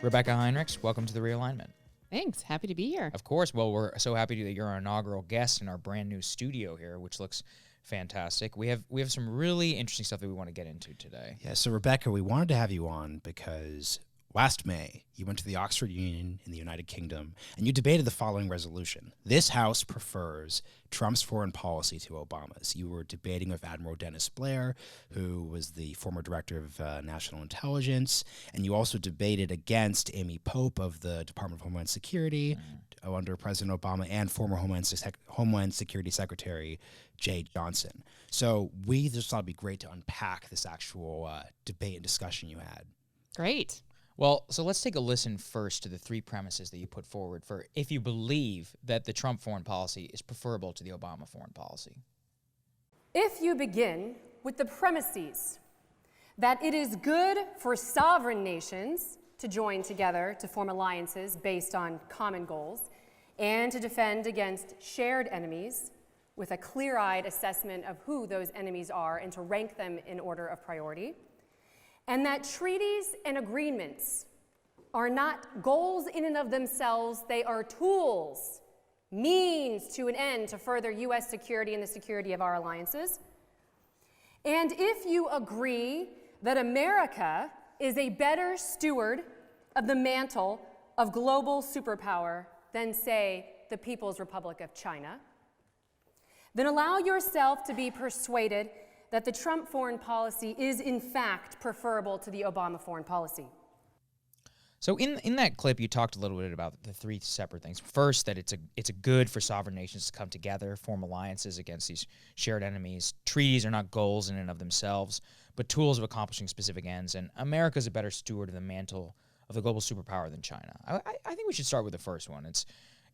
Rebeccah Heinrichs, welcome to the Realignment. Thanks. Happy to be here. Of course. Well, we're so happy that you're our inaugural guest in our brand new studio here, which looks fantastic. We have some really interesting stuff that we want to get into today. Yeah, so Rebeccah, we wanted to have you on because last May, you went to the Oxford Union in the United Kingdom, and you debated the following resolution. This House prefers Trump's foreign policy to Obama's. You were debating with Admiral Dennis Blair, who was the former director of National Intelligence, and you also debated against Amy Pope of the Department of Homeland Security under President Obama and former Homeland Security Secretary Jay Johnson. So we just thought it'd be great to unpack this actual debate and discussion you had. Great. Well, so let's take a listen first to the three premises that you put forward for if you believe that the Trump foreign policy is preferable to the Obama foreign policy. If you begin with the premises that it is good for sovereign nations to join together to form alliances based on common goals and to defend against shared enemies with a clear-eyed assessment of who those enemies are and to rank them in order of priority, and that treaties and agreements are not goals in and of themselves, they are tools, means to an end to further U.S. security and the security of our alliances. And if you agree that America is a better steward of the mantle of global superpower than, say, the People's Republic of China, then allow yourself to be persuaded that the Trump foreign policy is, in fact, preferable to the Obama foreign policy. So in that clip, you talked a little bit about the three separate things. First, that it's a good for sovereign nations to come together, form alliances against these shared enemies. Treaties are not goals in and of themselves, but tools of accomplishing specific ends. And America is a better steward of the mantle of the global superpower than China. I think we should start with the first one.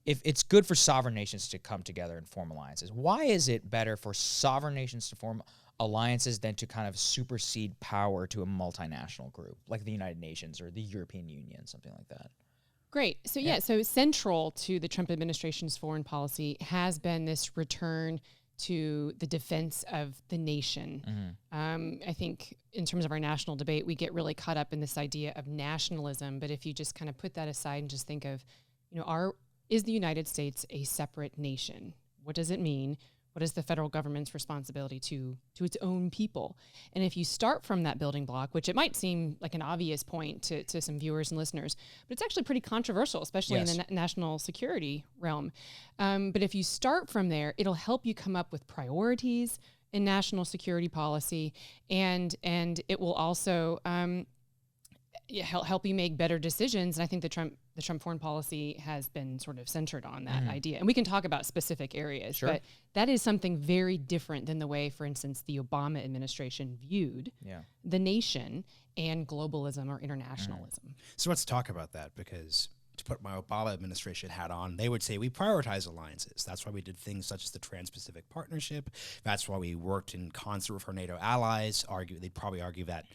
If it's good for sovereign nations to come together and form alliances, why is it better for sovereign nations to form alliances than to kind of supersede power to a multinational group like the United Nations or the European Union, something like that? Great. So so central to the Trump administration's foreign policy has been this return to the defense of the nation. I think in terms of our national debate, we get really caught up in this idea of nationalism, but if you just kind of put that aside and just think of, is the United States a separate nation? What does it mean? What is the federal government's responsibility to its own people? And if you start from that building block, which it might seem like an obvious point to some viewers and listeners, but it's actually pretty controversial, especially in the national security realm. But if you start from there, it'll help you come up with priorities in national security policy, and it will also help you make better decisions. And I think the Trump foreign policy has been sort of centered on that idea. And we can talk about specific areas, but that is something very different than the way, for instance, the Obama administration viewed the nation and globalism or internationalism. So let's talk about that, because to put my Obama administration hat on, they would say we prioritize alliances. That's why we did things such as the Trans-Pacific Partnership. That's why we worked in concert with our NATO allies. They'd probably argue that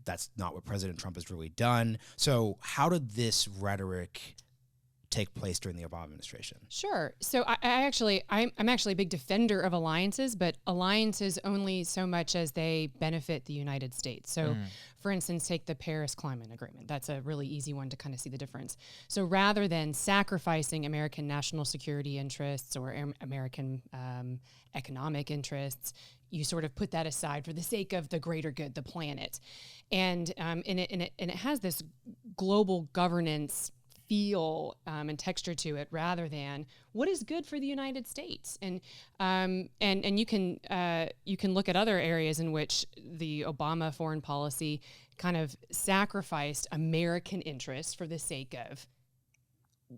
that's not what President Trump has really done. So how did this rhetoric take place during the Obama administration? Sure. So I'm actually a big defender of alliances, but alliances only so much as they benefit the United States. So for instance, take the Paris Climate Agreement. That's a really easy one to kind of see the difference. So rather than sacrificing American national security interests or American economic interests, you sort of put that aside for the sake of the greater good, the planet. And it has this global governance feel and texture to it, rather than what is good for the United States. And you can look at other areas in which the Obama foreign policy kind of sacrificed American interests for the sake of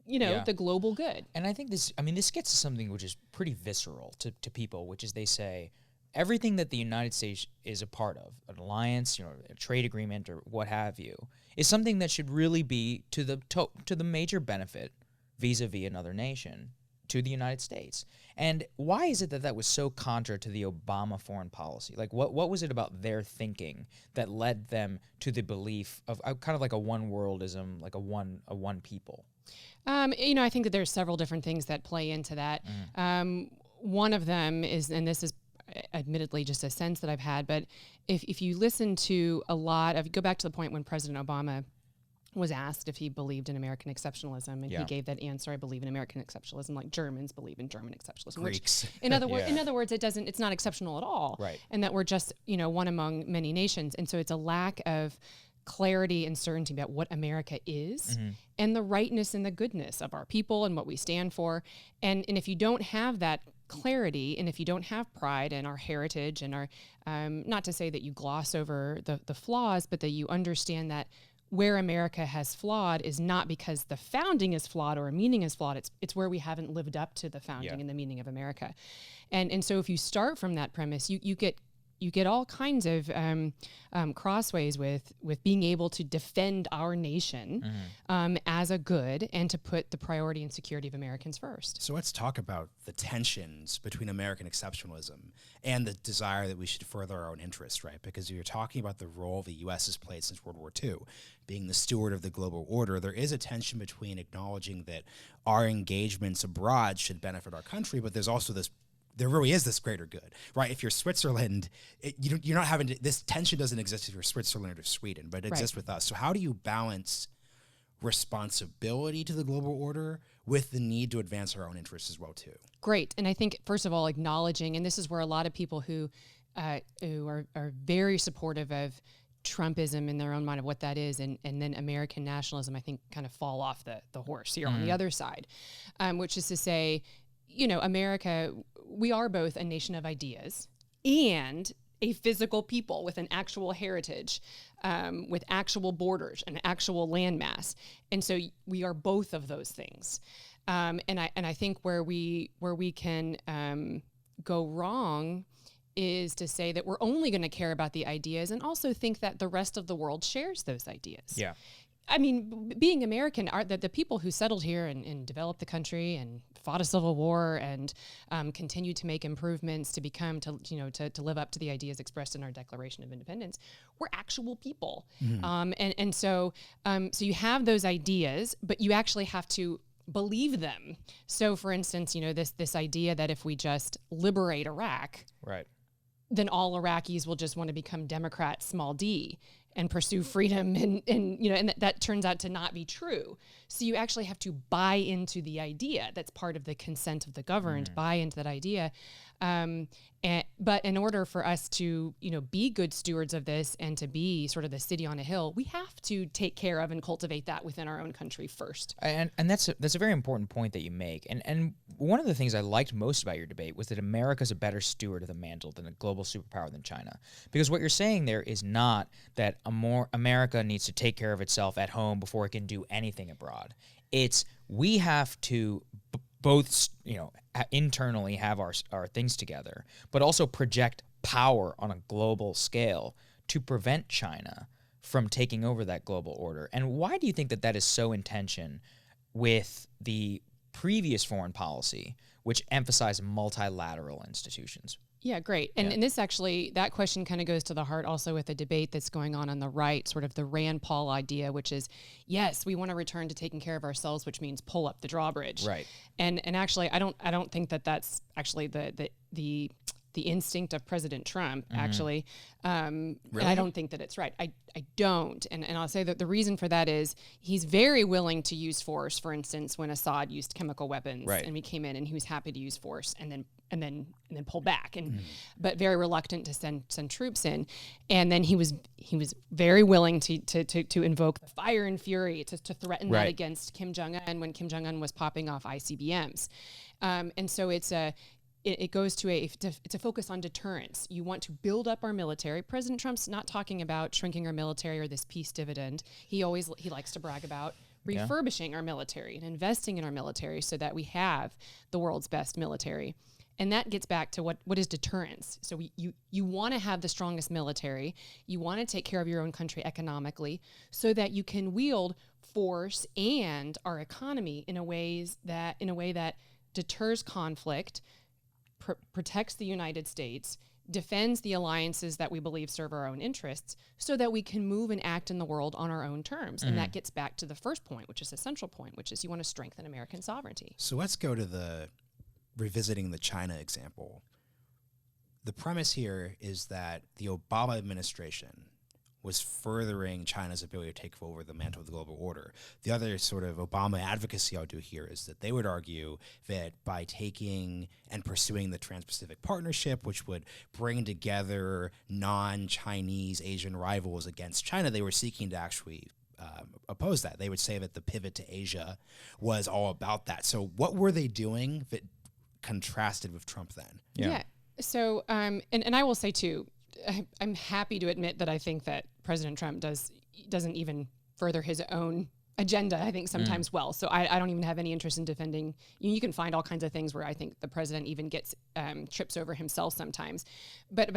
the global good. And I think this gets to something which is pretty visceral to people, which is they say everything that the United States is a part of, an alliance, a trade agreement or what have you, is something that should really be to the major benefit vis-a-vis another nation, to the United States. And why is it that was so contra to the Obama foreign policy? Like, what was it about their thinking that led them to the belief of kind of like a one worldism, like a one people? I think that there's several different things that play into that. One of them is, and this is admittedly just a sense that I've had, but if you listen to a lot of, go back to the point when President Obama was asked if he believed in American exceptionalism, and he gave that answer: I believe in American exceptionalism, like Germans believe in German exceptionalism. Greeks. Which, in other words, it's not exceptional at all, Right. and that we're just one among many nations. And so it's a lack of clarity and certainty about what America is, and the rightness and the goodness of our people and what we stand for. And if you don't have that clarity, and if you don't have pride in our heritage and our, not to say that you gloss over the flaws, but that you understand that where America has flawed is not because the founding is flawed or a meaning is flawed. It's where we haven't lived up to the founding and the meaning of America. And so if you start from that premise, you get all kinds of crossways with being able to defend our nation as a good, and to put the priority and security of Americans first. So let's talk about the tensions between American exceptionalism and the desire that we should further our own interests, right? Because you're talking about the role the U.S. has played since World War II, being the steward of the global order. There is a tension between acknowledging that our engagements abroad should benefit our country, but there's also there really is this greater good, right? If you're Switzerland, you're not having this tension doesn't exist if you're Switzerland or Sweden, but it exists with us. So how do you balance responsibility to the global order with the need to advance our own interests as well too? Great. And I think, first of all, acknowledging, and this is where a lot of people who are very supportive of Trumpism in their own mind of what that is, and then American nationalism, I think, kind of fall off the horse here on the other side, which is to say, America, we are both a nation of ideas and a physical people with an actual heritage, with actual borders and actual landmass. And so we are both of those things. And I think where we can go wrong is to say that we're only going to care about the ideas and also think that the rest of the world shares those ideas. Yeah. I mean, being American, the people who settled here and developed the country and fought a civil war and continued to make improvements to to live up to the ideas expressed in our Declaration of Independence, we're actual people. So you have those ideas, but you actually have to believe them. So, for instance, this idea that if we just liberate Iraq, Right. then all Iraqis will just want to become Democrats, small d, and pursue freedom, and that turns out to not be true. So you actually have to buy into the idea. That's part of the consent of the governed, buy into that idea. But in order for us to, be good stewards of this and to be sort of the city on a hill, we have to take care of and cultivate that within our own country first. And that's a very important point that you make. And one of the things I liked most about your debate was that America's a better steward of the mantle than a global superpower than China. Because what you're saying there is not that America needs to take care of itself at home before it can do anything abroad. It's we have to both, internally have our things together, but also project power on a global scale to prevent China from taking over that global order. And why do you think that is so in tension with the previous foreign policy, which emphasized multilateral institutions? Yeah, great. And this actually, that question kind of goes to the heart also with a debate that's going on the right, sort of the Rand Paul idea, which is, yes, we want to return to taking care of ourselves, which means pull up the drawbridge. Right. And actually, I don't think that's actually the instinct of President Trump, actually. Really? And I don't think that it's right. I don't. And I'll say that the reason for that is he's very willing to use force, for instance, when Assad used chemical weapons and we came in, and he was happy to use force and then pull back, but very reluctant to send troops in. And then he was very willing to invoke the fire and fury to threaten that against Kim Jong-un when Kim Jong-un was popping off ICBMs. And so it goes to it's a focus on deterrence. You want to build up our military. President Trump's not talking about shrinking our military or this peace dividend. He likes to brag about refurbishing our military and investing in our military so that we have the world's best military. And that gets back to what is deterrence. So you want to have the strongest military. You want to take care of your own country economically so that you can wield force and our economy in a way that deters conflict, protects the United States, defends the alliances that we believe serve our own interests, so that we can move and act in the world on our own terms. And that gets back to the first point, which is a central point, which is you want to strengthen American sovereignty. So let's go to revisiting the China example. The premise here is that the Obama administration was furthering China's ability to take over the mantle of the global order. The other sort of Obama advocacy I'll do here is that they would argue that by taking and pursuing the Trans-Pacific Partnership, which would bring together non-Chinese Asian rivals against China, they were seeking to actually oppose that. They would say that the pivot to Asia was all about that. So what were they doing that contrasted with Trump then? Yeah. So, and I will say too, I'm happy to admit that I think that President Trump doesn't even further his own agenda, I think, sometimes well. So I don't even have any interest in defending. You can find all kinds of things where I think the president even gets trips over himself sometimes. But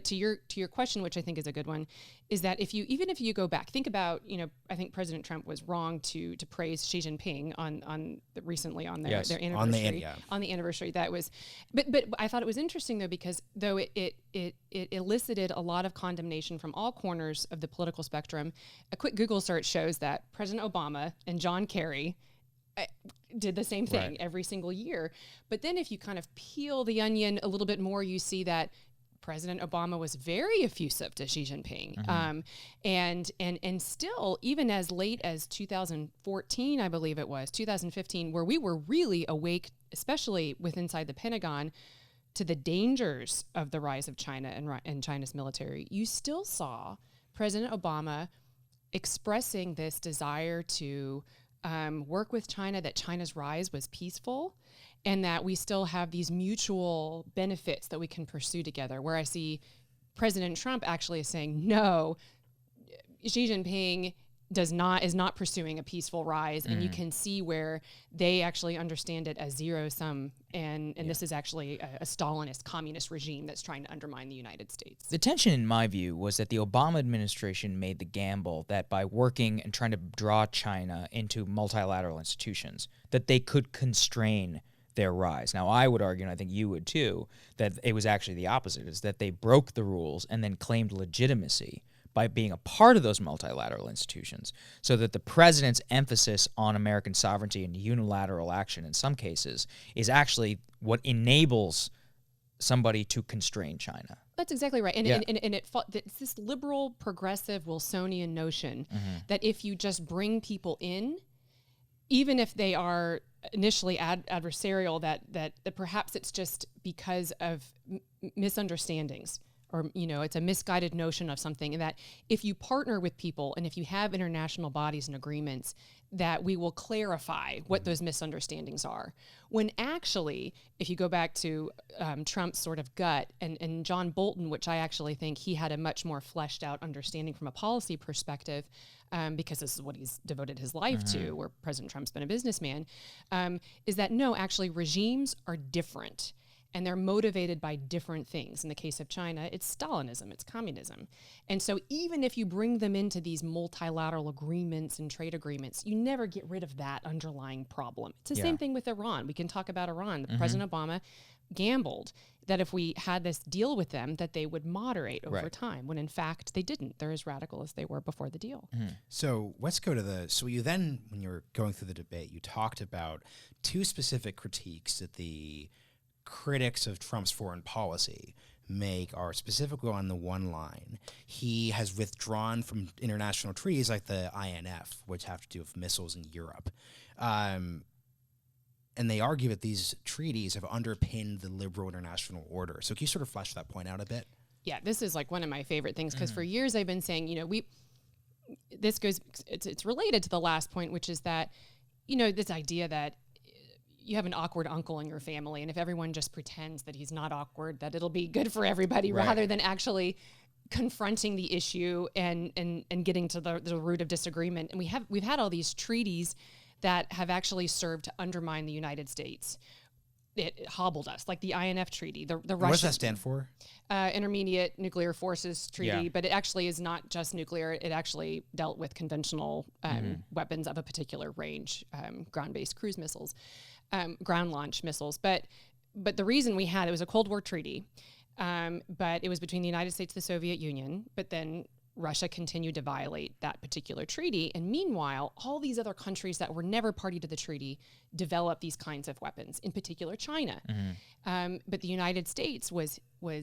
to your question, which I think is a good one, is that if you go back, think about, I think President Trump was wrong to praise Xi Jinping recently on their anniversary. On the anniversary. That was, but I thought it was interesting though, because though it elicited a lot of condemnation from all corners of the political spectrum, a quick Google search shows that President Obama and John Kerry did the same thing every single year. But then if you kind of peel the onion a little bit more, you see that President Obama was very effusive to Xi Jinping. And still, even as late as 2014, I believe it was, 2015, where we were really awake, especially inside the Pentagon, to the dangers of the rise of China and China's military, you still saw President Obama expressing this desire to work with China, that China's rise was peaceful, and that we still have these mutual benefits that we can pursue together. Where I see President Trump actually is saying, no, Xi Jinping is not pursuing a peaceful rise, and you can see where they actually understand it as zero sum, and this is actually a Stalinist communist regime that's trying to undermine the United States. The tension, in my view, was that the Obama administration made the gamble that by working and trying to draw China into multilateral institutions, that they could constrain their rise. Now, I would argue, and I think you would too, that it was actually the opposite, is that they broke the rules and then claimed legitimacy by being a part of those multilateral institutions, so that the president's emphasis on American sovereignty and unilateral action in some cases is actually what enables somebody to constrain China. That's exactly right. And it's this liberal, progressive, Wilsonian notion that if you just bring people in, even if they are initially adversarial, that perhaps it's just because of misunderstandings, or it's a misguided notion of something, and that if you partner with people and if you have international bodies and agreements, that we will clarify what those misunderstandings are. When actually, if you go back to Trump's sort of gut, and John Bolton, which I actually think he had a much more fleshed out understanding from a policy perspective, because this is what he's devoted his life to, where President Trump's been a businessman, is that no, actually regimes are different. And they're motivated by different things. In the case of China, it's Stalinism, it's communism. And so even if you bring them into these multilateral agreements and trade agreements, you never get rid of that underlying problem. It's the same thing with Iran. We can talk about Iran. President Obama gambled that if we had this deal with them, that they would moderate over time, when in fact they didn't. They're as radical as they were before the deal. So let's go to so you then, when you were going through the debate, you talked about two specific critiques that the critics of Trump's foreign policy make are specifically on the one line. He has withdrawn from international treaties like the INF, which have to do with missiles in Europe. And they argue that these treaties have underpinned the liberal international order. So can you sort of flesh that point out a bit? Yeah, this is like one of my favorite things, because for years I've been saying, it's related to the last point, which is that, this idea that you have an awkward uncle in your family, and if everyone just pretends that he's not awkward, that it'll be good for everybody, rather than actually confronting the issue and getting to the root of disagreement. And we've had all these treaties that have actually served to undermine the United States. It hobbled us, like the INF Treaty, the Russian. What does that stand for? Intermediate Nuclear Forces Treaty, but it actually is not just nuclear. It actually dealt with conventional weapons of a particular range, ground-based cruise missiles, ground launch missiles. But the reason we had it was a Cold War treaty, but it was between the United States and the Soviet Union. But then Russia continued to violate that particular treaty. And meanwhile, all these other countries that were never party to the treaty developed these kinds of weapons, in particular China. But the United States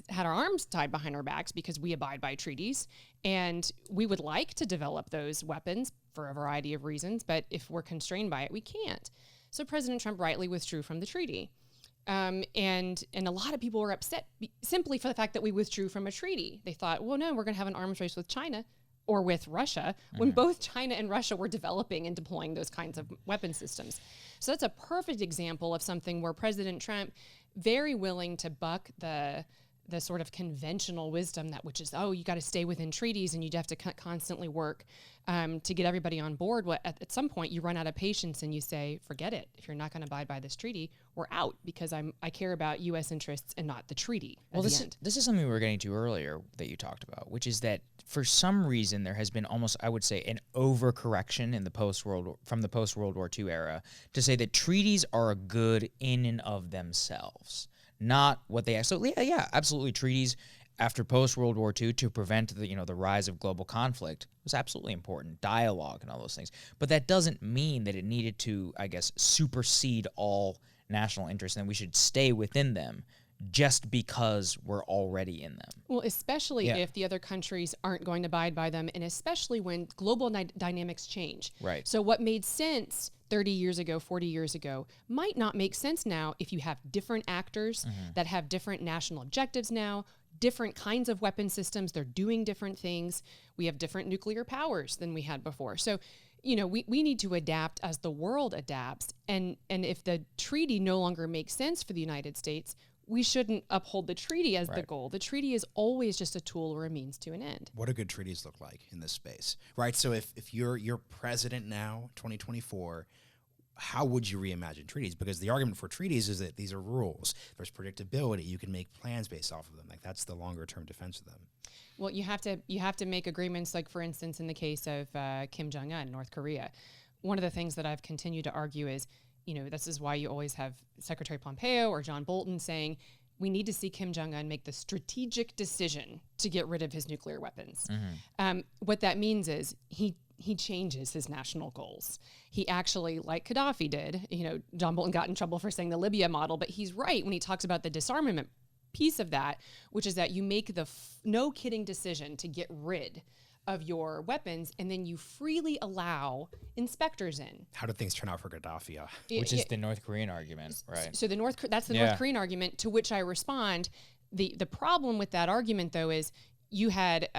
had our arms tied behind our backs because we abide by treaties. And we would like to develop those weapons for a variety of reasons, but if we're constrained by it, we can't. So President Trump rightly withdrew from the treaty. And a lot of people were upset simply for the fact that we withdrew from a treaty. They thought, well, no, we're going to have an arms race with China or with Russia when both China and Russia were developing and deploying those kinds of weapon systems. So that's a perfect example of something where President Trump, very willing to buck the sort of conventional wisdom which is, you got to stay within treaties and you have to constantly work to get everybody on board. At some point you run out of patience and you say, forget it. If you're not going to abide by this treaty, we're out because I care about U.S. interests and not the treaty. Well, this is something we were getting to earlier that you talked about, which is that for some reason there has been almost, I would say, an overcorrection in from the post-World War II era to say that treaties are good in and of themselves. Not what they absolutely, absolutely. Treaties after post-World War II to prevent the rise of global conflict was absolutely important. Dialogue and all those things. But that doesn't mean that it needed to, I guess, supersede all national interests and we should stay within them just because we're already in them. Well, especially if the other countries aren't going to abide by them, and especially when global dynamics change. Right. So what made sense 30 years ago, 40 years ago, might not make sense now if you have different actors that have different national objectives now, different kinds of weapon systems, they're doing different things. We have different nuclear powers than we had before. So, we need to adapt as the world adapts. And if the treaty no longer makes sense for the United States, we shouldn't uphold the treaty as the goal. The treaty is always just a tool or a means to an end. What do good treaties look like in this space, right? So if you're president now, 2024, how would you reimagine treaties? Because the argument for treaties is that these are rules. There's predictability. You can make plans based off of them. Like that's the longer term defense of them. Well, you have to make agreements. Like for instance, in the case of Kim Jong-un, North Korea, one of the things that I've continued to argue is, this is why you always have Secretary Pompeo or John Bolton saying, we need to see Kim Jong-un make the strategic decision to get rid of his nuclear weapons. What that means is he changes his national goals. He actually, like Gaddafi did, John Bolton got in trouble for saying the Libya model, but he's right when he talks about the disarmament piece of that, which is that you make the no kidding decision to get rid of your weapons, and then you freely allow inspectors in. How did things turn out for Gaddafi? Which is the North Korean argument, right? So that's the North Korean argument, to which I respond. The problem with that argument, though, is you had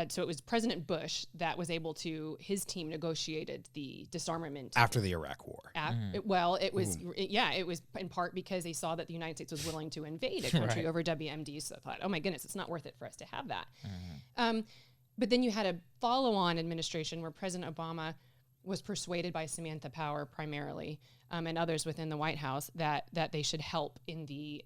so it was President Bush that was able to, his team negotiated the disarmament after the Iraq War. It was in part because they saw that the United States was willing to invade a country over WMDs. So I thought, oh my goodness, it's not worth it for us to have that. But then you had a follow-on administration where President Obama was persuaded by Samantha Power primarily, and others within the White House that they should help in the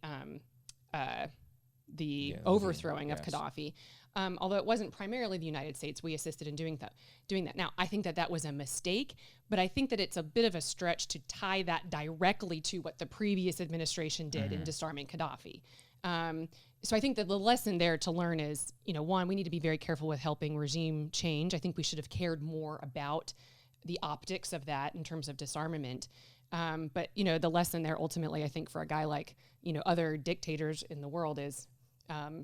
overthrowing of Gaddafi. Although it wasn't primarily the United States, we assisted in doing that. Now, I think that was a mistake, but I think that it's a bit of a stretch to tie that directly to what the previous administration did in disarming Gaddafi. So I think that the lesson there to learn is, one, we need to be very careful with helping regime change. I think we should have cared more about the optics of that in terms of disarmament. But, the lesson there ultimately, I think, for a guy like, other dictators in the world is,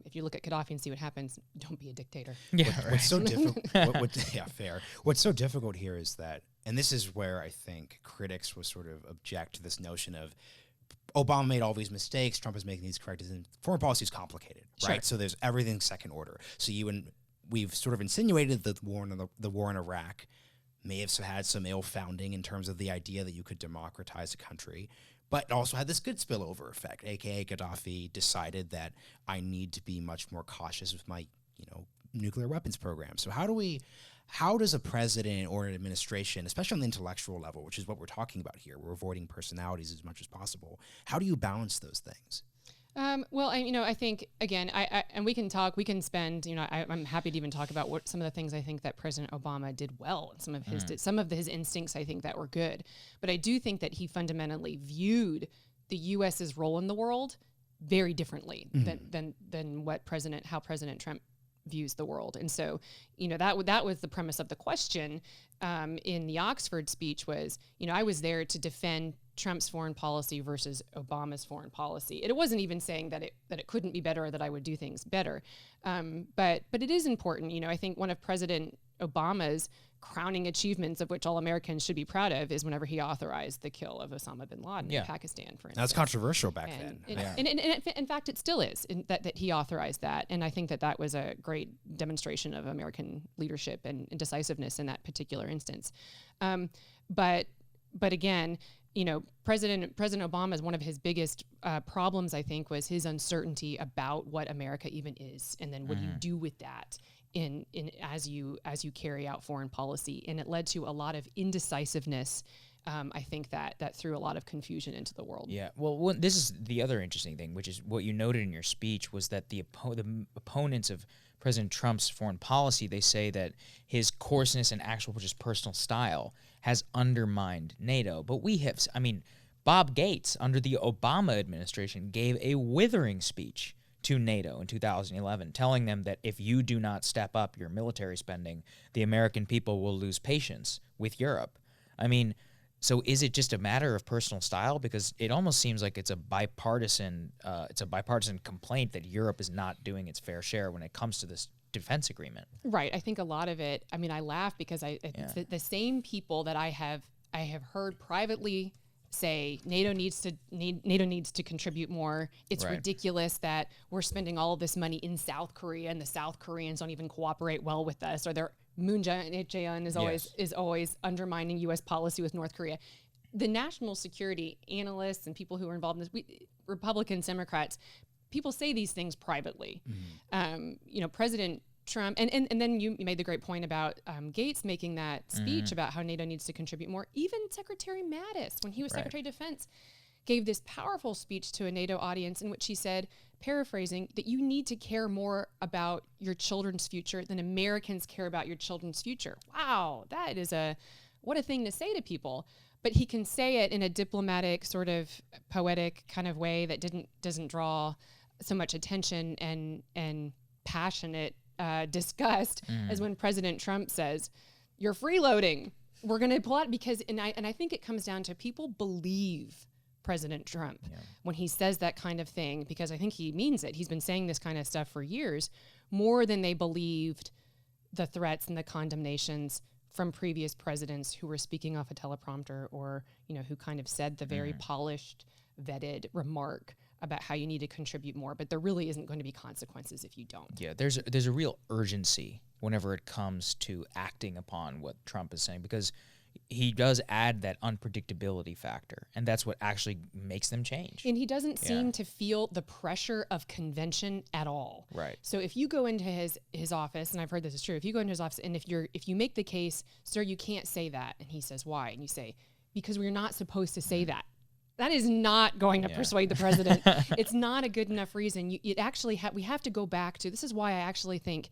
if you look at Gaddafi and see what happens, don't be a dictator. What's so difficult? Fair. What's so difficult here is that, and this is where I think critics will sort of object to this notion of Obama made all these mistakes, Trump is making these corrections, and foreign policy is complicated, right? So there's everything second order. So we've sort of insinuated that the war in Iraq may have had some ill founding in terms of the idea that you could democratize a country, but also had this good spillover effect, aka Gaddafi decided that I need to be much more cautious with my, nuclear weapons program. So how does a president or an administration, especially on the intellectual level, which is what we're talking about here, we're avoiding personalities as much as possible, how do you balance those things? Well, I think, again, and we can spend, I'm happy to even talk about what some of the things I think that President Obama did well, and some of his instincts I think that were good. But I do think that he fundamentally viewed the U.S.'s role in the world very differently than how President Trump views the world. And so, that was the premise of the question in the Oxford speech was, I was there to defend Trump's foreign policy versus Obama's foreign policy. It wasn't even saying that it couldn't be better or that I would do things better. But it is important. I think one of President Obama's crowning achievements, of which all Americans should be proud of, is whenever he authorized the kill of Osama bin Laden in Pakistan, for instance. That's controversial back then. Yeah. And in fact, it still is, that he authorized that. And I think that was a great demonstration of American leadership and decisiveness in that particular instance. But again, President Obama's one of his biggest problems, I think, was his uncertainty about what America even is, and then what do you do with that in as you carry out foreign policy, and it led to a lot of indecisiveness. I think that threw a lot of confusion into the world. Yeah. Well, this is the other interesting thing, which is what you noted in your speech, was that the opponents of President Trump's foreign policy, they say that his coarseness and actual just personal style has undermined NATO. But Bob Gates, under the Obama administration, gave a withering speech to NATO in 2011, telling them that if you do not step up your military spending, the American people will lose patience with Europe. So is it just a matter of personal style? Because it almost seems like it's a bipartisan complaint that Europe is not doing its fair share when it comes to this defense agreement. Right. I think a lot of it. I laugh because it's the same people that I have heard privately say NATO needs to contribute more. It's ridiculous that we're spending all of this money in South Korea and the South Koreans don't even cooperate well with us, or they're Moon Jae-in is always undermining U.S. policy with North Korea. The national security analysts and people who are involved in this, Republicans, Democrats, people say these things privately. President Trump, and then you made the great point about Gates making that speech about how NATO needs to contribute more. Even Secretary Mattis, when he was Secretary of Defense, gave this powerful speech to a NATO audience in which he said, paraphrasing, that you need to care more about your children's future than Americans care about your children's future. Wow, that is what a thing to say to people. But he can say it in a diplomatic, sort of poetic kind of way that doesn't draw so much attention and passionate disgust as when President Trump says, "You're freeloading. We're going to pull out," because I think it comes down to people believe President Trump when he says that kind of thing, because I think he means it. He's been saying this kind of stuff for years, more than they believed the threats and the condemnations from previous presidents who were speaking off a teleprompter, or who kind of said the very polished, vetted remark about how you need to contribute more, but there really isn't going to be consequences if you don't. Yeah, there's a real urgency whenever it comes to acting upon what Trump is saying, because he does add that unpredictability factor, and that's what actually makes them change. And he doesn't seem to feel the pressure of convention at all. Right. So if you go into his office, and I've heard this is true, if you go into his office and if you make the case, "Sir, you can't say that," and he says, "Why?" and you say, "Because we're not supposed to say that." That is not going to persuade the president. It's not a good enough reason. We have to go back to, this is why I actually think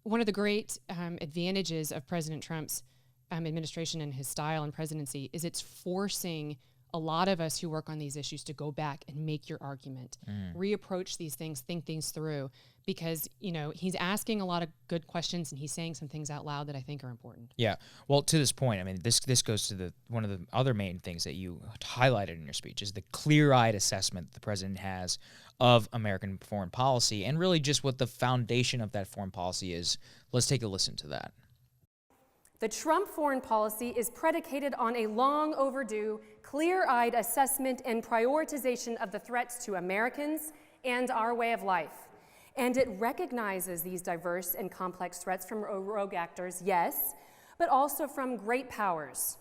one of the great advantages of President Trump's administration and his style and presidency is it's forcing a lot of us who work on these issues to go back and make your argument, reapproach these things, think things through, because he's asking a lot of good questions and he's saying some things out loud that I think are important. Yeah. Well, to this point, this goes to one of the other main things that you highlighted in your speech is the clear-eyed assessment that the president has of American foreign policy, and really just what the foundation of that foreign policy is. Let's take a listen to that. The Trump foreign policy is predicated on a long overdue, clear-eyed assessment and prioritization of the threats to Americans and our way of life. And it recognizes these diverse and complex threats from rogue actors, yes, but also from great powers.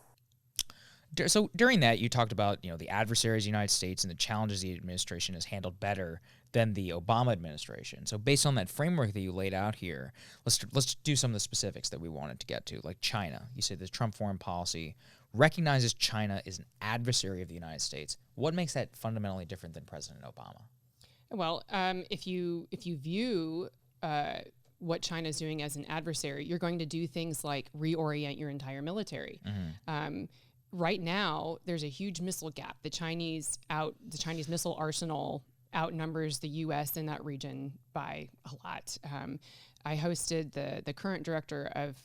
So during that, you talked about the adversaries of the United States and the challenges the administration has handled better than the Obama administration. So based on that framework that you laid out here, let's do some of the specifics that we wanted to get to, like China. You said the Trump foreign policy recognizes China as an adversary of the United States. What makes that fundamentally different than President Obama? Well, if you view what China's doing as an adversary, you're going to do things like reorient your entire military. Right now, there's a huge missile gap. The Chinese missile arsenal outnumbers the U.S. in that region by a lot. I hosted the current director of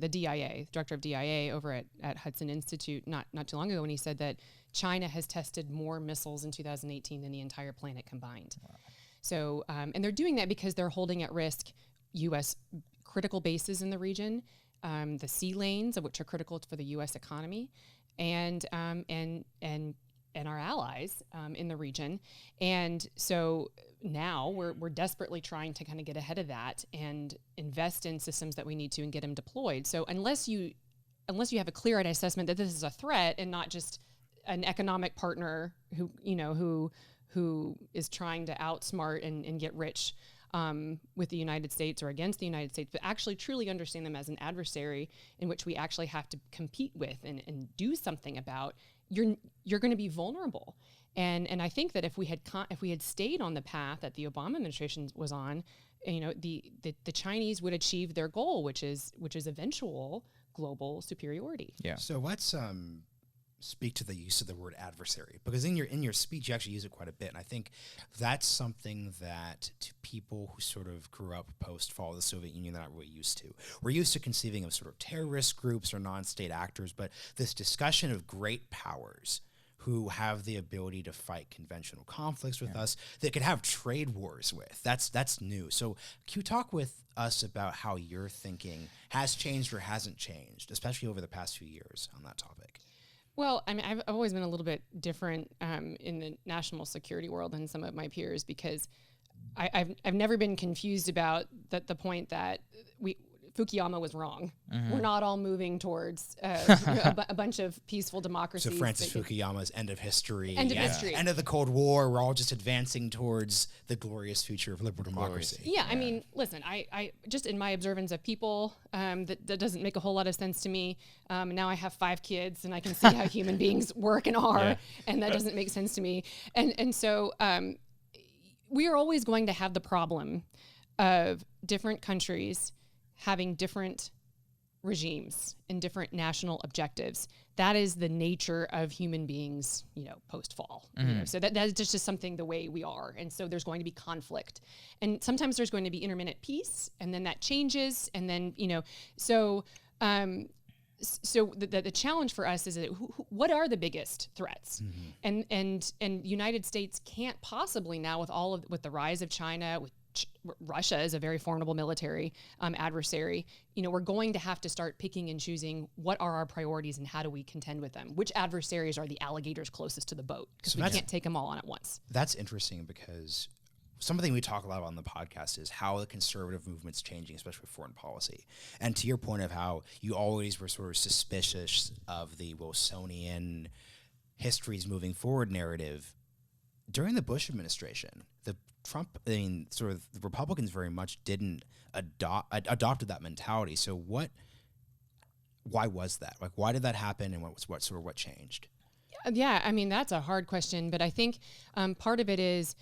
the DIA, director of DIA over at Hudson Institute not too long ago, and he said that China has tested more missiles in 2018 than the entire planet combined. Wow. So, and they're doing that because they're holding at risk U.S. critical bases in the region, the sea lanes, of which are critical for the U.S. economy, and our allies in the region. And so now we're desperately trying to kind of get ahead of that and invest in systems that we need to and get them deployed. So unless you have a clear-eyed assessment that this is a threat and not just an economic partner who is trying to outsmart and get rich with the United States or against the United States, but actually truly understand them as an adversary in which we actually have to compete with and do something about, you're going to be vulnerable. And I think that if we had stayed on the path that the Obama administration was on, the Chinese would achieve their goal, which is eventual global superiority. Yeah. So let's speak to the use of the word adversary, because in your speech you actually use it quite a bit, and I think that's something that to people who sort of grew up post-fall of the Soviet Union, they're not really used to. We're used to conceiving of sort of terrorist groups or non-state actors, but this discussion of great powers who have the ability to fight conventional conflicts with us, that could have trade wars with, that's new. So can you talk with us about how your thinking has changed or hasn't changed, especially over the past few years on that topic? Well, I mean, I've always been a little bit different in the national security world than some of my peers, because I've never been confused about the point that Fukuyama was wrong. Mm-hmm. We're not all moving towards a bunch of peaceful democracies. So Francis Fukuyama's end of history. End of history. End of the Cold War. We're all just advancing towards the glorious future of liberal democracy. Yeah, I mean, listen, I just in my observance of people, that doesn't make a whole lot of sense to me. Now I have 5 kids, and I can see how human beings work and are, and that doesn't make sense to me. And so we are always going to have the problem of different countries having different regimes and different national objectives. That is the nature of human beings, post-fall. Mm-hmm. So that is just something the way we are. And so there's going to be conflict. And sometimes there's going to be intermittent peace, and then that changes. And then, so the challenge for us is that what are the biggest threats? Mm-hmm. And United States can't possibly now with the rise of China, with Russia is a very formidable military adversary. We're going to have to start picking and choosing what are our priorities and how do we contend with them. Which adversaries are the alligators closest to the boat? Because we can't take them all on at once. That's interesting, because something we talk a lot about on the podcast is how the conservative movement's changing, especially with foreign policy. And to your point of how you always were sort of suspicious of the Wilsonian histories moving forward narrative, during the Bush administration, the Republicans very much didn't adopted that mentality. So why was that? Like, why did that happen, and what changed? Yeah, I mean, that's a hard question, but I think part of it is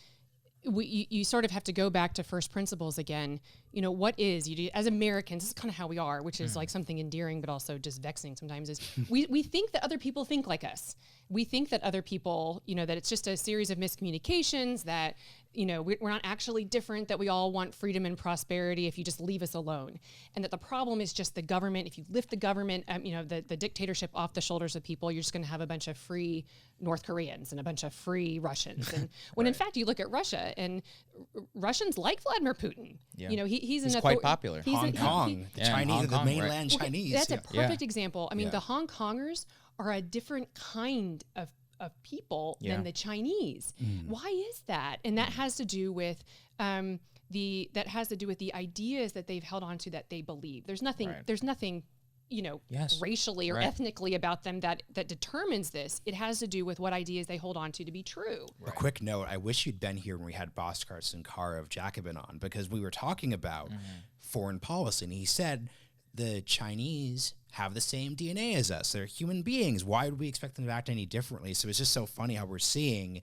you sort of have to go back to first principles again. What is, as Americans, this is kind of how we are, which is like something endearing, but also just vexing sometimes, is we think that other people think like us. We think that other people, that it's just a series of miscommunications, that, we're not actually different, that we all want freedom and prosperity if you just leave us alone. And that the problem is just the government. If you lift the government, the dictatorship off the shoulders of people, you're just going to have a bunch of free North Koreans and a bunch of free Russians. And when in fact you look at Russia, and Russians like Vladimir Putin. Yeah. He's quite popular. Hong Kong, the mainland right. Chinese. That's a perfect example. I mean, the Hong Kongers are a different kind of people than the Chinese. Why is that? And that has to do with the ideas that they've held on to, that they believe. There's nothing racially or ethnically about them that determines this. It has to do with what ideas they hold on to be true. Right. A quick note, I wish you'd been here when we had Bhaskar Sankara of Jacobin on, because we were talking about foreign policy, and he said the Chinese have the same DNA as us. They're human beings. Why would we expect them to act any differently? So it's just so funny how we're seeing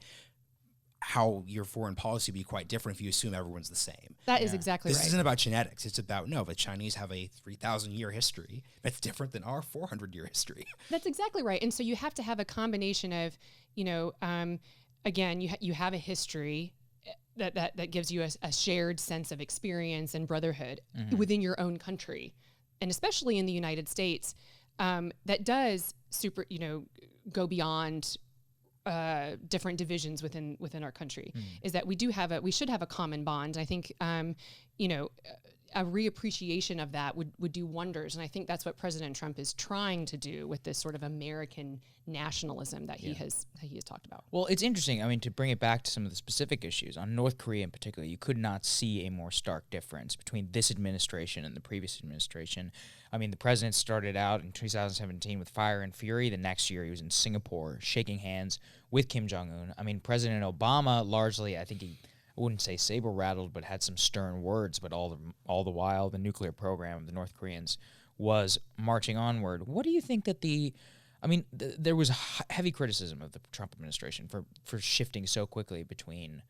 how your foreign policy would be quite different if you assume everyone's the same. That is exactly right. This isn't about genetics. It's about, the Chinese have a 3,000-year history that's different than our 400-year history. That's exactly right. And so you have to have a combination of, again, you have a history that gives you a shared sense of experience and brotherhood within your own country, and especially in the United States, that does go beyond different divisions within our country. Is that we should have a common bond. I think a reappreciation of that would do wonders, and I think that's what President Trump is trying to do with this sort of American nationalism that he has talked about. Well, it's interesting. I mean, to bring it back to some of the specific issues on North Korea in particular, you could not see a more stark difference between this administration and the previous administration. I mean, the president started out in 2017 with fire and fury. The next year, he was in Singapore shaking hands with Kim Jong-un. I mean, President Obama largely, I think I wouldn't say saber-rattled, but had some stern words, but all the while, the nuclear program of the North Koreans was marching onward. What do you think that there was heavy criticism of the Trump administration for shifting so quickly between,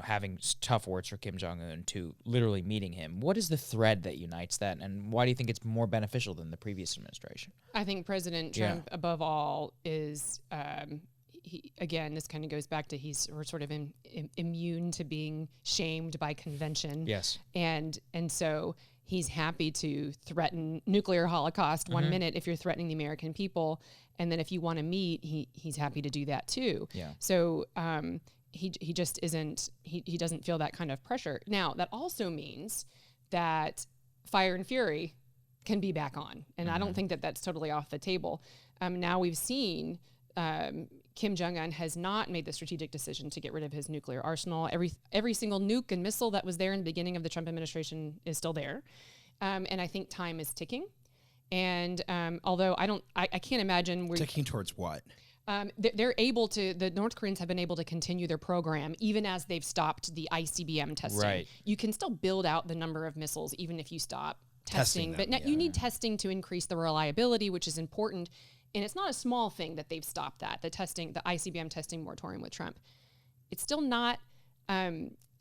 having tough words for Kim Jong-un to literally meeting him. What is the thread that unites that, and why do you think it's more beneficial than the previous administration? I think President Trump, above all, is... again, this kind of goes back to we're sort of immune to being shamed by convention. Yes. And so he's happy to threaten nuclear holocaust one minute if you're threatening the American people. And then if you want to meet, he's happy to do that too. Yeah. So he just isn't, he doesn't feel that kind of pressure. Now, that also means that fire and fury can be back on. And I don't think that that's totally off the table. Now we've seen... Kim Jong-un has not made the strategic decision to get rid of his nuclear arsenal. Every single nuke and missile that was there in the beginning of the Trump administration is still there. And I think time is ticking. And although I can't imagine... Ticking towards what? They're able to... The North Koreans have been able to continue their program even as they've stopped the ICBM testing. Right. You can still build out the number of missiles even if you stop testing. But you need testing to increase the reliability, which is important. And it's not a small thing that they've stopped that, the ICBM testing moratorium with Trump. It's still not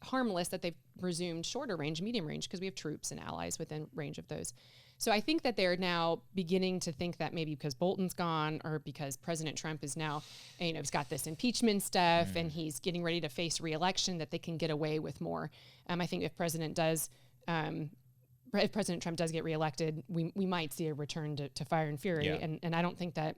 harmless that they've resumed shorter range, medium range, because we have troops and allies within range of those. So I think that they're now beginning to think that maybe because Bolton's gone or because President Trump is now, he's got this impeachment stuff and he's getting ready to face re-election, that they can get away with more. I think if President Trump does get reelected, we might see a return to fire and fury. Yeah. And I don't think that,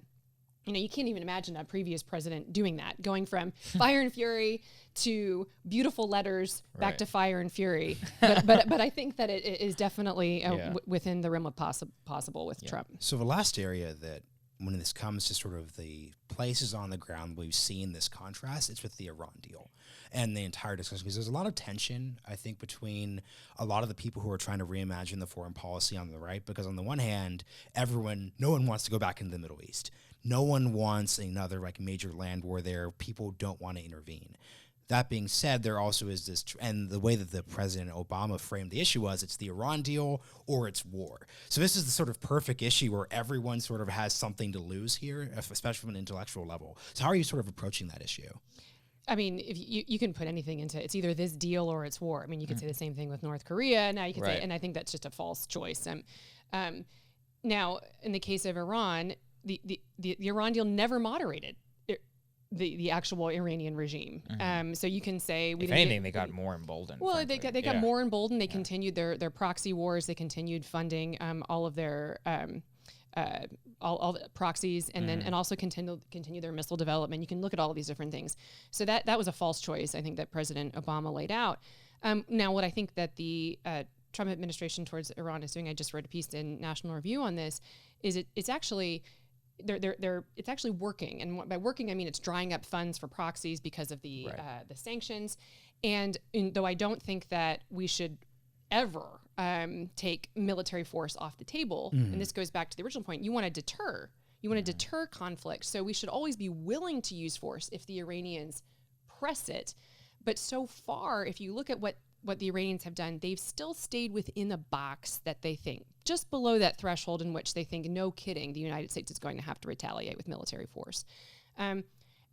you can't even imagine a previous president doing that, going from fire and fury to beautiful letters back to fire and fury. But I think that it is definitely within the realm of possible with Trump. So the last area that, when this comes to sort of the places on the ground we've seen this contrast, it's with the Iran deal and the entire discussion, because there's a lot of tension, I think, between a lot of the people who are trying to reimagine the foreign policy on the right, because on the one hand, no one wants to go back into the Middle East. No one wants another major land war there. People don't want to intervene. That being said, there also is this, and the way that the President Obama framed the issue was, it's the Iran deal or it's war. So this is the sort of perfect issue where everyone sort of has something to lose here, especially from an intellectual level. So how are you sort of approaching that issue? I mean, if you can put anything into it's either this deal or it's war. I mean, you could say the same thing with North Korea. Now you could say, and I think that's just a false choice. Now, in the case of Iran, the Iran deal never moderated the actual Iranian regime. So you can say they got more emboldened. Well, they got more emboldened. They continued their proxy wars. They continued funding all of their all the proxies, and then and also continue their missile development. You can look at all of these different things. So that was a false choice, I think, that President Obama laid out. Now, what I think that the Trump administration towards Iran is doing, I just read a piece in National Review on this, is it's actually it's actually working, and by working I mean it's drying up funds for proxies because of the sanctions. And though I don't think that we should ever take military force off the table, and this goes back to the original point, you want to deter conflict. So we should always be willing to use force if the Iranians press it. But so far, if you look at what the Iranians have done, they've still stayed within a box that they think, just below that threshold in which they think, no kidding, the United States is going to have to retaliate with military force. And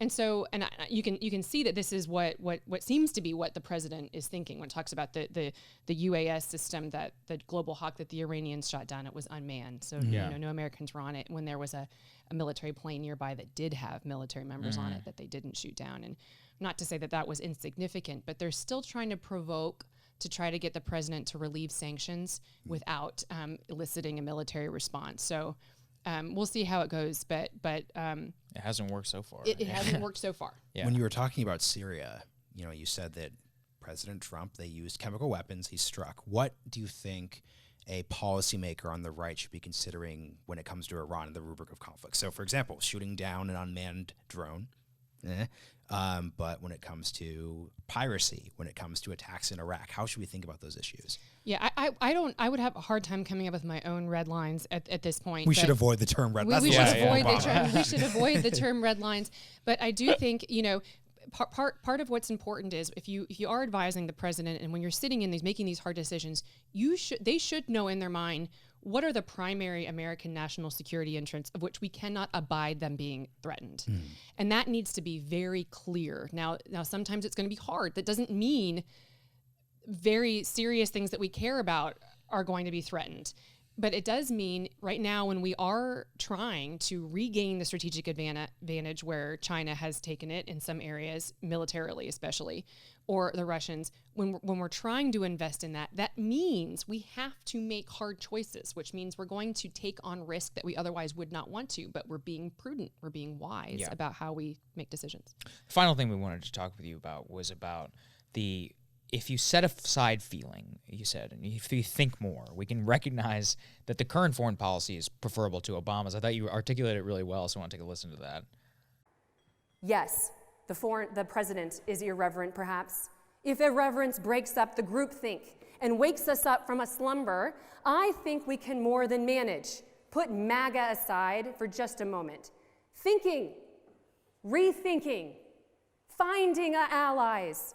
And so, you can see that this is what seems to be what the president is thinking when it talks about the UAS system, that the Global Hawk that the Iranians shot down. It was unmanned, so no Americans were on it. When there was a military plane nearby that did have military members on it that they didn't shoot down. And not to say that was insignificant, but they're still trying to provoke to try to get the president to relieve sanctions without eliciting a military response. So. We'll see how it goes, but it hasn't worked so far. It hasn't worked so far. Yeah. When you were talking about Syria, you said that President Trump, they used chemical weapons. He struck. What do you think a policymaker on the right should be considering when it comes to Iran in the rubric of conflict? So, for example, shooting down an unmanned drone. But when it comes to piracy, when it comes to attacks in Iraq, how should we think about those issues? Yeah, I would have a hard time coming up with my own red lines at this point. We should avoid the term red lines. We should avoid the term red lines. But I do think, part of what's important is if you are advising the president, and when you're sitting in making these hard decisions, they should know in their mind what are the primary American national security interests of which we cannot abide them being threatened. And that needs to be very clear. Now sometimes it's going to be hard. That doesn't mean very serious things that we care about are going to be threatened. But it does mean right now, when we are trying to regain the strategic advantage where China has taken it in some areas, militarily especially, or the Russians, when we're trying to invest in that means we have to make hard choices, which means we're going to take on risk that we otherwise would not want to, but we're being prudent, we're being wise about how we make decisions. The final thing we wanted to talk with you about was about if you set aside feeling, you said, and if you think more, we can recognize that the current foreign policy is preferable to Obama's. I thought you articulated it really well, so I want to take a listen to that. Yes, the president is irreverent, perhaps. If irreverence breaks up the groupthink and wakes us up from a slumber, I think we can more than manage. Put MAGA aside for just a moment. Thinking, rethinking, finding allies,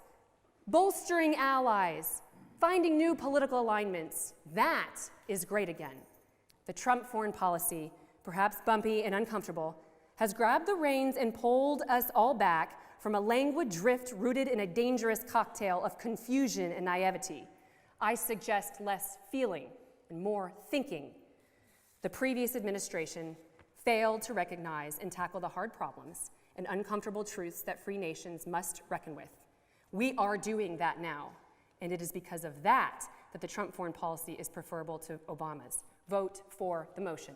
bolstering allies, finding new political alignments. That is great again. The Trump foreign policy, perhaps bumpy and uncomfortable, has grabbed the reins and pulled us all back from a languid drift rooted in a dangerous cocktail of confusion and naivety. I suggest less feeling and more thinking. The previous administration failed to recognize and tackle the hard problems and uncomfortable truths that free nations must reckon with. We are doing that now, and it is because of that the Trump foreign policy is preferable to Obama's. Vote for the motion.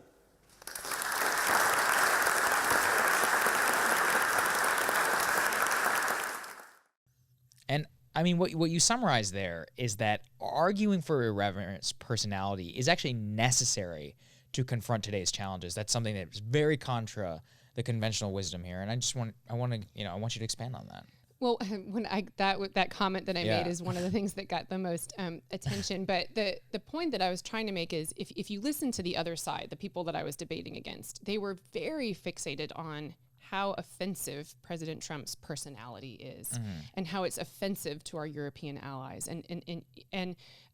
And I mean, what you summarize there is that arguing for irreverent personality is actually necessary to confront today's challenges. That's something that is very contra the conventional wisdom here, and I want you to expand on that. Well, when that comment that I made is one of the things that got the most attention. But the point that I was trying to make is if you listen to the other side, the people that I was debating against, they were very fixated on how offensive President Trump's personality is and how it's offensive to our European allies. And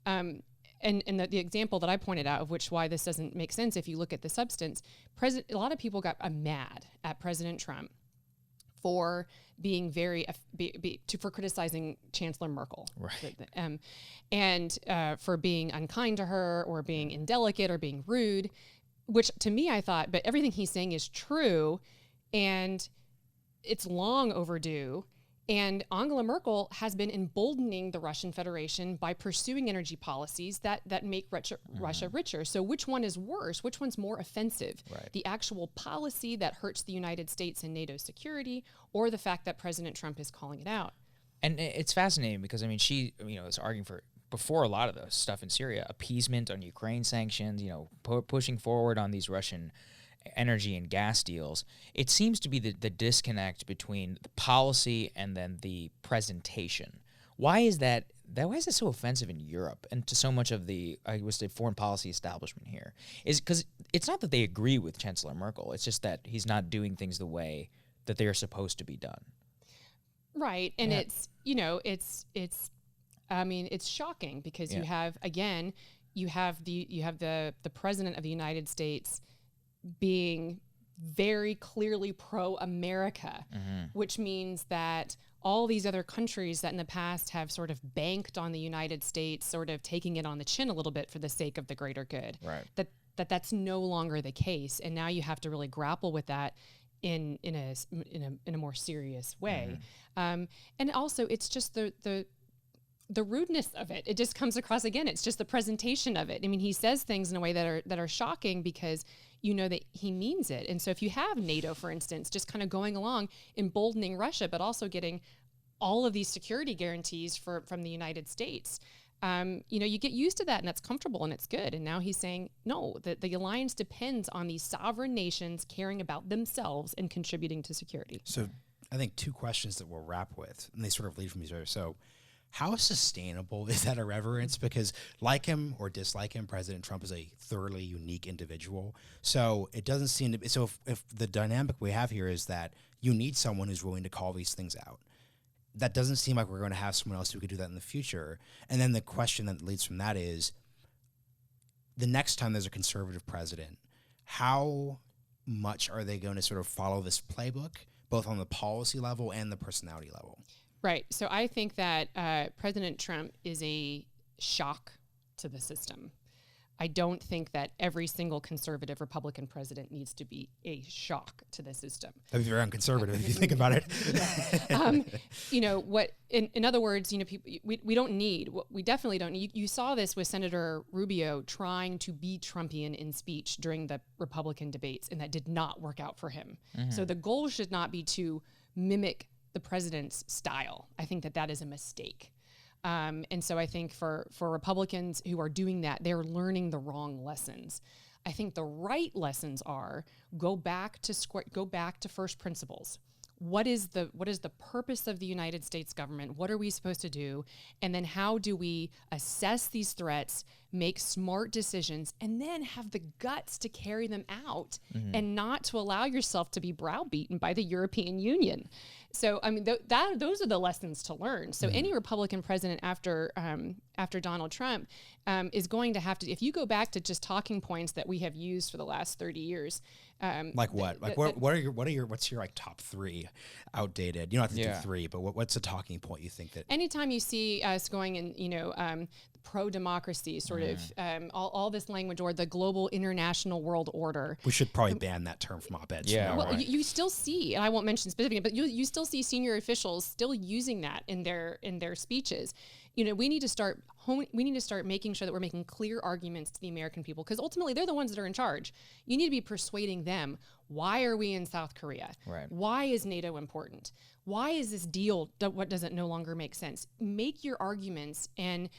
the example that I pointed out of why this doesn't make sense if you look at the substance, a lot of people got mad at President Trump for being for criticizing Chancellor Merkel, right? And for being unkind to her or being indelicate or being rude, which to me I thought, but everything he's saying is true, and it's long overdue. And Angela Merkel has been emboldening the Russian Federation by pursuing energy policies that make Russia richer. So which one is worse? Which one's more offensive? Right. The actual policy that hurts the United States and NATO security, or the fact that President Trump is calling it out? And it's fascinating because, I mean, she was arguing for, before a lot of the stuff in Syria, appeasement on Ukraine sanctions, pushing forward on these Russian energy and gas deals. It seems to be the disconnect between the policy and then the presentation. Why is that? Why is it so offensive in Europe and to so much of the, I would say, foreign policy establishment here? Is because it's not that they agree with Chancellor Merkel. It's just that he's not doing things the way that they are supposed to be done. Right, and it's shocking because you have the president of the United States being very clearly pro-America, which means that all these other countries that in the past have sort of banked on the United States, sort of taking it on the chin a little bit for the sake of the greater good, that's no longer the case. And now you have to really grapple with that in a more serious way. And also it's just the rudeness of it. It just comes across again. It's just the presentation of it. I mean, he says things in a way that are shocking because you know that he means it. And so if you have NATO, for instance, just kind of going along, emboldening Russia, but also getting all of these security guarantees from the United States, you get used to that and that's comfortable and it's good. And now he's saying, no, the alliance depends on these sovereign nations caring about themselves and contributing to security. So I think two questions that we'll wrap with, and they sort of lead from each other. So how sustainable is that irreverence? Because like him or dislike him, President Trump is a thoroughly unique individual. So it doesn't seem to be, so if the dynamic we have here is that you need someone who's willing to call these things out, that doesn't seem like we're going to have someone else who could do that in the future. And then the question that leads from that is, the next time there's a conservative president, how much are they going to sort of follow this playbook, both on the policy level and the personality level? Right. So I think that President Trump is a shock to the system. I don't think that every single conservative Republican president needs to be a shock to the system. That'd be very unconservative if you think about it. In other words, people, we don't need, we definitely don't need, you saw this with Senator Rubio trying to be Trumpian in speech during the Republican debates, and that did not work out for him. So the goal should not be to mimic the president's style. I think that is a mistake. And so I think for Republicans who are doing that, they're learning the wrong lessons. I think the right lessons are go back to first principles. What is the purpose of the United States government? What are we supposed to do? And then how do we assess these threats, make smart decisions, and then have the guts to carry them out and not to allow yourself to be browbeaten by the European Union? So, I mean, those are the lessons to learn. So any Republican president after Donald Trump is going to have to, if you go back to just talking points that we have used for the last 30 years. Like what? What's your like top three outdated? You don't have to do three, but what's a talking point you think that? Anytime you see us going in, pro-democracy, sort of all this language, or the global international world order. We should probably ban that term from op-eds. Yeah, well, you still see, and I won't mention specifically, but you still see senior officials still using that in their speeches. We need to start making sure that we're making clear arguments to the American people, because ultimately they're the ones that are in charge. You need to be persuading them. Why are we in South Korea? Right. Why is NATO important? Why is this deal what doesn't no longer make sense? Make your arguments and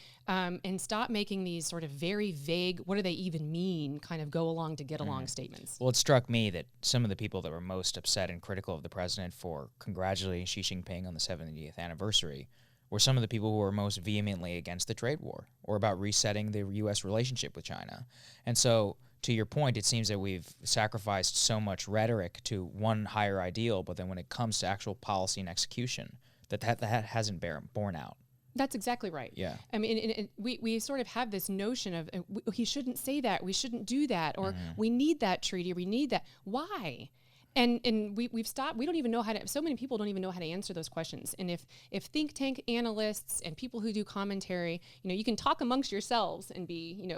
stop making these sort of very vague, what do they even mean, kind of go along to get along statements. Well, it struck me that some of the people that were most upset and critical of the president for congratulating Xi Jinping on the 70th anniversary were some of the people who were most vehemently against the trade war or about resetting the U.S. relationship with China. And so, to your point, it seems that we've sacrificed so much rhetoric to one higher ideal, but then when it comes to actual policy and execution, that hasn't borne out. That's exactly right. Yeah. I mean, we sort of have this notion of he shouldn't say that, we shouldn't do that, or we need that treaty, we need that. Why? And we've stopped. We don't even know how to. So many people don't even know how to answer those questions. And if think tank analysts and people who do commentary, you can talk amongst yourselves and be,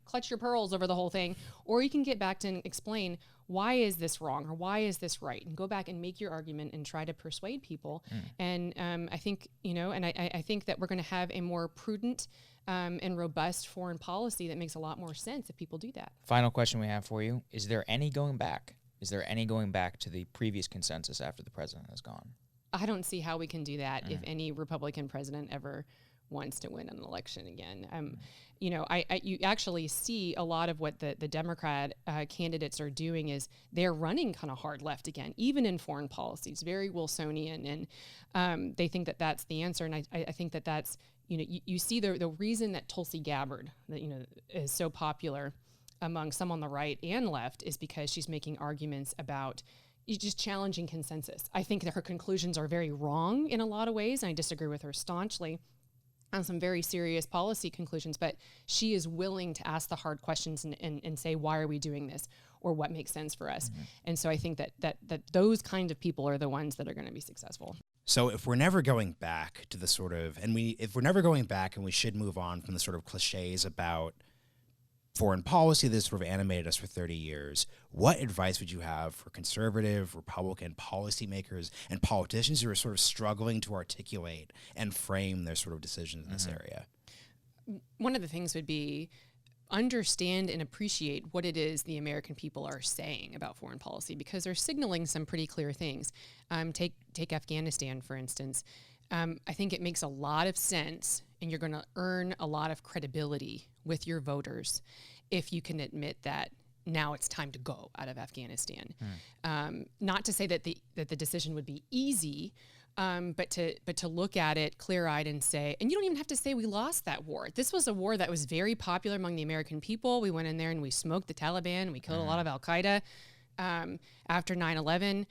clutch your pearls over the whole thing, or you can get back to and explain why is this wrong or why is this right, and go back and make your argument and try to persuade people. And I think I think that we're going to have a more prudent and robust foreign policy that makes a lot more sense if people do that. Final question we have for you: is there any going back? Is there any going back to the previous consensus after the president has gone? I don't see how we can do that if any Republican president ever wants to win an election again. You actually see a lot of what the Democrat candidates are doing is they're running kind of hard left again, even in foreign policy. It's very Wilsonian, and they think that that's the answer. And I think that that's, you see the reason that Tulsi Gabbard, that is so popular among some on the right and left, is because she's making arguments about just challenging consensus. I think that her conclusions are very wrong in a lot of ways, and I disagree with her staunchly. on some very serious policy conclusions, but she is willing to ask the hard questions and say, why are we doing this, or what makes sense for us? And so I think that those kind of people are the ones that are going to be successful. So if we're never going back to the sort of, if we're never going back, and we should move on from the sort of cliches about foreign policy that sort of animated us for 30 years, what advice would you have for conservative, Republican policymakers and politicians who are sort of struggling to articulate and frame their sort of decisions in this area? One of the things would be understand and appreciate what it is the American people are saying about foreign policy, because they're signaling some pretty clear things. Take Afghanistan, for instance. I think it makes a lot of sense, and you're going to earn a lot of credibility with your voters if you can admit that now it's time to go out of Afghanistan. Not to say that the decision would be easy, but to look at it clear-eyed and say, and you don't even have to say we lost that war. This was a war that was very popular among the American people. We went in there and we smoked the Taliban. We killed a lot of Al-Qaeda after 9/11.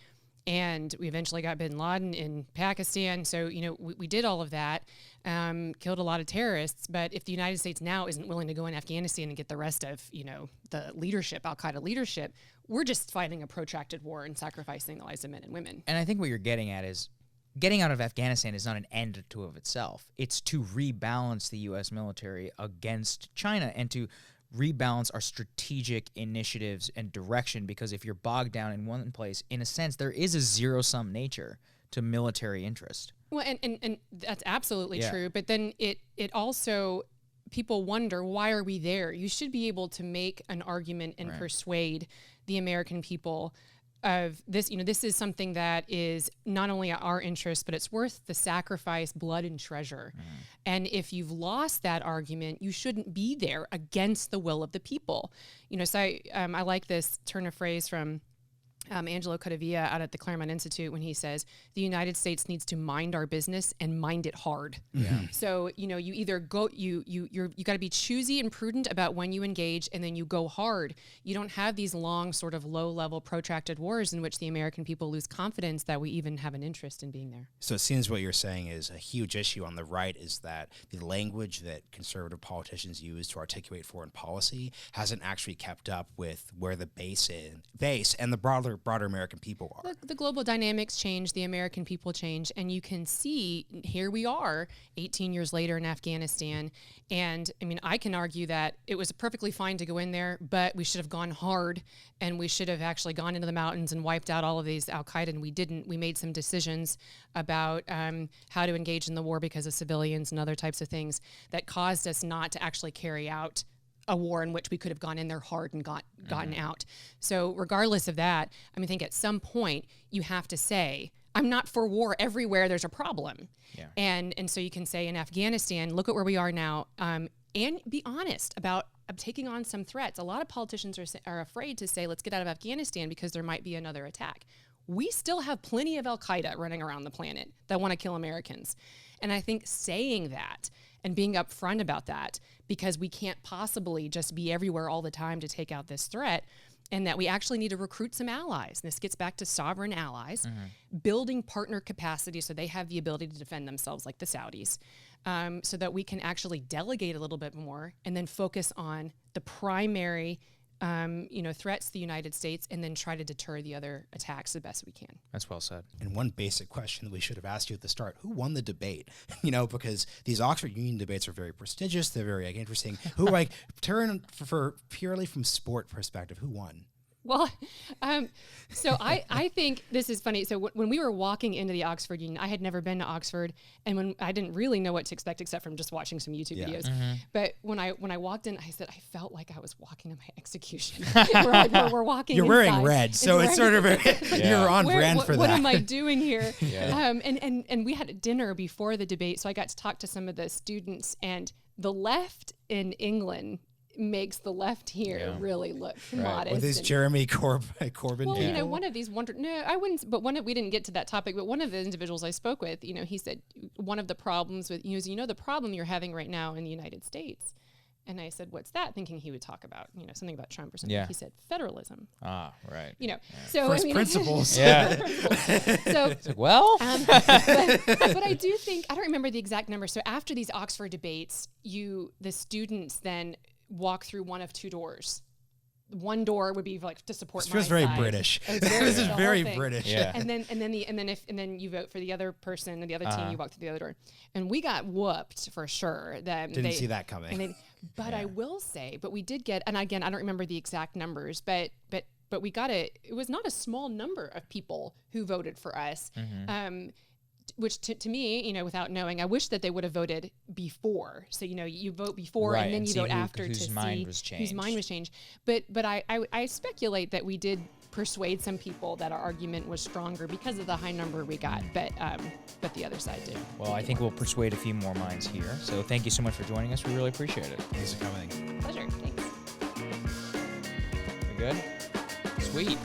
And we eventually got bin Laden in Pakistan. So, we did all of that, killed a lot of terrorists. But if the United States now isn't willing to go in Afghanistan and get the rest of, the leadership, Al-Qaeda leadership, we're just fighting a protracted war and sacrificing the lives of men and women. And I think what you're getting at is getting out of Afghanistan is not an end to of itself. It's to rebalance the U.S. military against China and to rebalance our strategic initiatives and direction, because if you're bogged down in one place, in a sense, there is a zero-sum nature to military interest. Well, and that's absolutely true. But then it also, people wonder, why are we there? You should be able to make an argument and persuade the American people of this. This is something that is not only our interest, but it's worth the sacrifice, blood, and treasure. And if you've lost that argument, you shouldn't be there against the will of the people. So I like this turn of phrase from Angelo Codevilla out at the Claremont Institute when he says, the United States needs to mind our business and mind it hard. So, you either go, you got to be choosy and prudent about when you engage, and then you go hard. You don't have these long sort of low level protracted wars in which the American people lose confidence that we even have an interest in being there. So it seems what you're saying is a huge issue on the right is that the language that conservative politicians use to articulate foreign policy hasn't actually kept up with where the base and the broader American people are. The global dynamics change, the American people change, and you can see here we are 18 years later in Afghanistan. And I can argue that it was perfectly fine to go in there, but we should have gone hard, and we should have actually gone into the mountains and wiped out all of these Al-Qaeda, and we didn't. We made some decisions about how to engage in the war because of civilians and other types of things that caused us not to actually carry out a war in which we could have gone in there hard and gotten out. So regardless of that, I think at some point you have to say, I'm not for war everywhere there's a problem. And so you can say in Afghanistan, look at where we are now, and be honest about taking on some threats. A lot of politicians are afraid to say, let's get out of Afghanistan because there might be another attack. We still have plenty of Al-Qaeda running around the planet that want to kill Americans. And I think saying that and being upfront about that, because we can't possibly just be everywhere all the time to take out this threat, and that we actually need to recruit some allies. And this gets back to sovereign allies, building partner capacity so they have the ability to defend themselves like the Saudis, so that we can actually delegate a little bit more and then focus on the primary threats to the United States, and then try to deter the other attacks the best we can. That's well said. And one basic question that we should have asked you at the start, who won the debate? Because these Oxford Union debates are very prestigious. They're very interesting. Who, turn for purely from sport perspective, who won? Well, so I think this is funny. So when we were walking into the Oxford Union, I had never been to Oxford, and when I didn't really know what to expect except from just watching some YouTube videos. But when I walked in, I said I felt like I was walking to my execution. we're walking. You're inside. wearing red, so it's sort of you're on brand for that. What am I doing here? And we had a dinner before the debate, so I got to talk to some of the students, and the left in England makes the left here really look modest. With his Jeremy Corbyn. Well, one of these I wouldn't, but we didn't get to that topic, but one of the individuals I spoke with, he said one of the problems with, the problem you're having right now in the United States And I said, what's that? Thinking he would talk about, something about Trump or something. Yeah. He said, federalism. Ah, right. So First principles. Yeah. So, It's like, well, but I do think, I don't remember the exact number. So after these Oxford debates, the students then walk through one of two doors. One door would be like to support This my feels very side. British. It's This is the whole very thing. British. Yeah. And then you vote for the other person and the other team. You walk through the other door, and we got whooped for sure. Didn't see that coming. But I will say, we did get, and again, I don't remember the exact numbers, but we got it was not a small number of people who voted for us. Which to me, without knowing, I wish that they would have voted before. So, you vote before Right, and then and you see vote after whose to mind see was whose mind was changed. But I speculate that we did persuade some people that our argument was stronger because of the high number we got. But the other side did. well, I think we'll persuade a few more minds here. So thank you so much for joining us. We really appreciate it. Thanks for coming. Pleasure. Thanks. We good? Sweet.